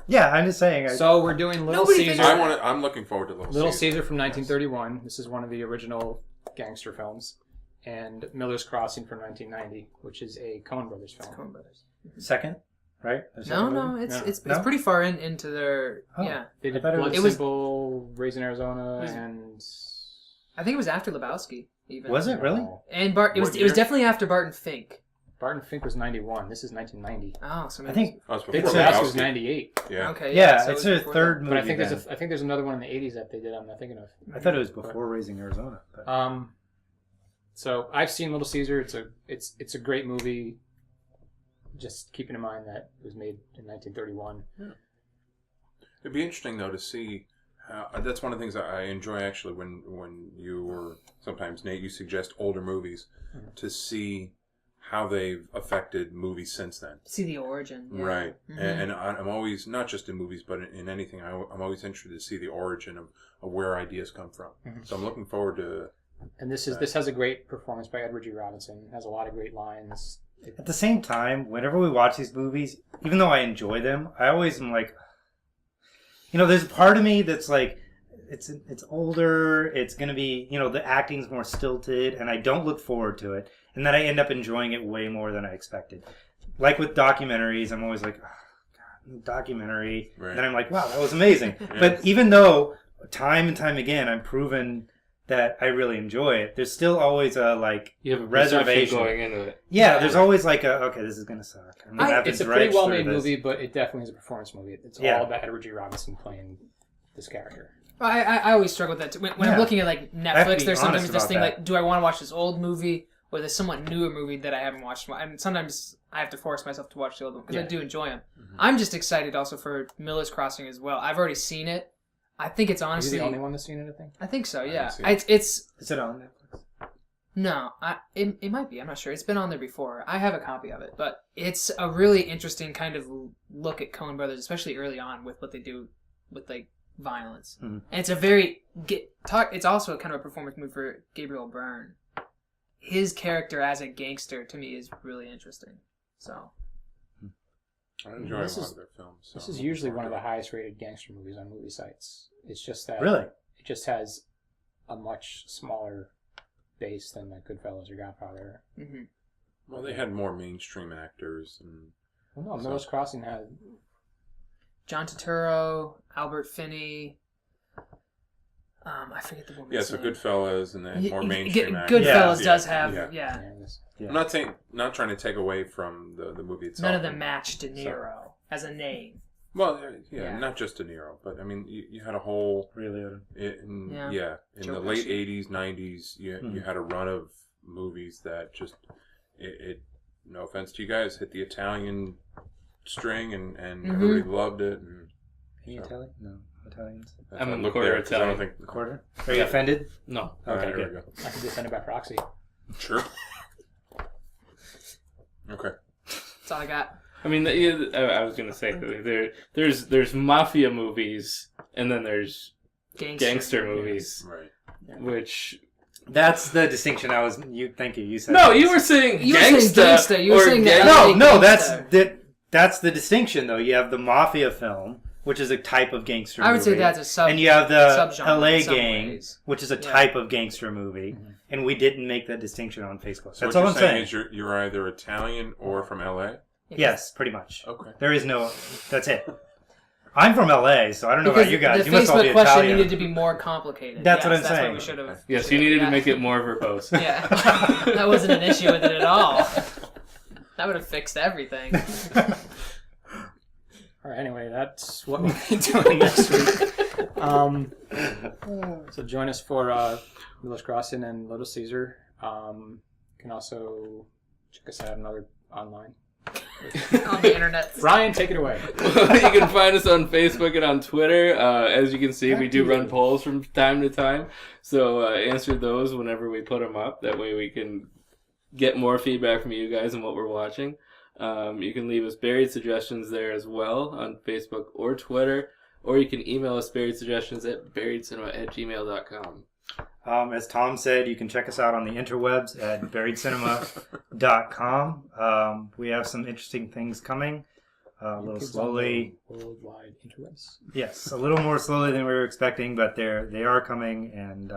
Yeah, I'm just saying. So we're doing Little Nobody Caesar. thinks- I'm looking forward to Little Caesar from 1931. This is one of the original gangster films. And Miller's Crossing from 1990, which is a Coen Brothers film. Coen Brothers. second, right? The No, second no, movie? it's No? pretty far into their Oh. yeah. They did I thought it Blood was- Simple, Raising Arizona, was- and... I think it was after Lebowski even. Was it really? And Bart. It was What it was year? definitely after Barton Fink. Barton Fink was 91. This is 1990. Oh, so maybe I think. Oh, it's Big before Lebowski was Lebowski. 98. Yeah. okay. Yeah, so it's it their was before third that. movie. But I think then. I think there's another one in the 80s that they did. I'm not thinking of. I thought it was before Raising Arizona. But. So I've seen Little Caesar. It's a great movie. Just keeping in mind that it was made in 1931. It'd be interesting though to see. That's one of the things I enjoy actually when you or sometimes Nate you suggest older movies to see how they've affected movies since then. See the origin. Yeah. Right, Mhm. and I'm always not just in movies but in anything. I'm always interested to see the origin of where ideas come from. So I'm looking forward to. And this has a great performance by Edward G. Robinson. It has a lot of great lines. At the same time, whenever we watch these movies, even though I enjoy them, I always am like, there's a part of me that's like, it's older, it's going to be, the acting's more stilted, and I don't look forward to it. And then I end up enjoying it way more than I expected. Like with documentaries, I'm always like, oh, God, documentary. Right. And then I'm like, wow, that was amazing. Yeah. But even though time and time again I'm proven that I really enjoy it, there's still always a You have a reservation reservation going into it. Yeah, there's always like okay, this is gonna suck. I'm gonna have to It's a dredge pretty through well-made this. movie, but it definitely is a performance movie. It's Yeah. all about Edward G. Robinson playing this character. I always struggle with that too. When Yeah. I'm looking at like have to Netflix, be there's sometimes honest this about thing that. like, do I want to watch this old movie or this somewhat newer movie that I haven't watched? And sometimes I have to force myself to watch the old one because I Yeah. do enjoy them. I'm just excited also for Miller's Crossing as well. I've already seen it. I think it's Is honestly. he the only one that's seen it, I think? I think so. Yeah, haven't seen it. it's Is it on Netflix? no. It might be. I'm not sure. It's been on there before. I have a copy of it, but it's a really interesting kind of look at Coen Brothers, especially early on with what they do with like violence. Mhm. And it's a very it's also a kind of a performance movie for Gabriel Byrne. His character as a gangster to me is really interesting. So I enjoy This a lot is- of their films. This so is I'm usually looking one of the forward highest rated gangster movies on movie sites. It's just that Really? it just has a much smaller base than like Goodfellas or Godfather. mhm. to it. Well, they had more mainstream actors and. Well, no, Miller's Crossing had John Turturro, Albert Finney. I forget the woman's Yeah, so name. Goodfellas and then more Y- mainstream Good- actors. Goodfellas Yeah. does have Yeah. yeah. Yeah. I'm not trying to take away from the movie itself. None of them match De Niro as a name. Well, yeah, Yeah. not just De Niro, but I mean, you had a whole Really? in Yeah. in Joe the late Pesci. '80s, '90s, you had a run of movies that just it. No offense to you guys, hit the Italian string and everybody loved it. And Are you Italian? No, Italians. that's I'm why I a looked quarter there, 'cause I don't Italian. think. Quarter? Are you offended? No. Okay, Okay, there we good. go. I can be offended by proxy. Sure. Okay. That's all I got. I mean, I was gonna say there's mafia movies and then there's gangster movies, Right. which That's the distinction I was. Thank you. You said. no, you were saying You were saying gangsta, you were or saying that- gang- No, Gangster. that's the distinction though. You have the mafia film, which is a type of gangster movie. I would say that's a sub. And you have the subgenre LA in some gang, ways. which is a Yeah. type of gangster movie, and we didn't make that distinction on Facebook. So That's what all you're I'm saying saying. is you're either Italian or from LA. Yes, pretty much. Okay. There is no. That's it. I'm from LA, so I don't know Because about you guys. the You must all be Facebook question Italian. needed to be more complicated. That's what I'm That's saying. What we should have. Yes, you needed Yeah. to make it more verbose. Yeah, that wasn't an issue with it at all. That would have fixed everything. All right. Anyway, that's what we'll be doing next week. So join us for Milos Grossen and Little Caesar. You can also check us out online. On the internet. Ryan, take it away. You can find us on Facebook and on Twitter. As you can see, we do run polls from time to time. So answer those whenever we put them up. That way we can get more feedback from you guys on what we're watching. You can leave us buried suggestions there as well on Facebook or Twitter. Or you can email us buried suggestions at buriedcinema@gmail.com. As Tom said, you can check us out on the interwebs at buriedcinema.com. We have some interesting things coming. A little slowly. Worldwide interwebs. Yes, a little more slowly than we were expecting, but they are coming. And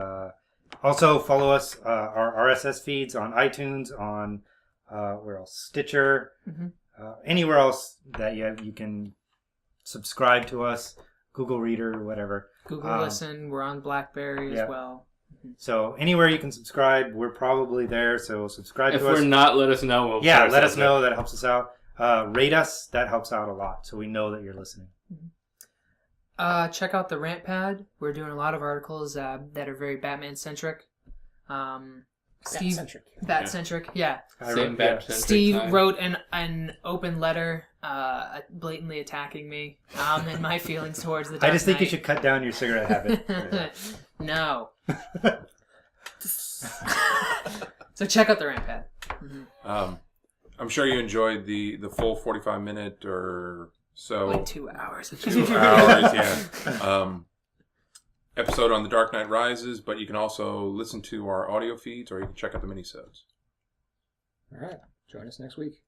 also follow us, our RSS feeds on iTunes, on where else? Stitcher, anywhere else that you can subscribe to us. Google Reader, whatever. Google Listen. We're on BlackBerry as well. So anywhere you can subscribe, we're probably there. So subscribe to us. If we're not, let us know. We'll let us know. That helps us out. Rate us. That helps out a lot. So we know that you're listening. Check out the Rant Pad. We're doing a lot of articles that are very Batman-centric. Bat-centric, yeah. Steve wrote an open letter blatantly attacking me and my feelings towards the Dark Knight. I just think you should cut down your cigarette habit. No. So check out the Rant Pad. I'm sure you enjoyed the full 45-minute or so. Like 2 hours. 2 hours, yeah. Episode on The Dark Knight Rises, but you can also listen to our audio feeds or you can check out the minisodes. All right. Join us next week.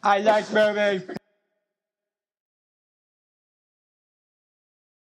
I like baby.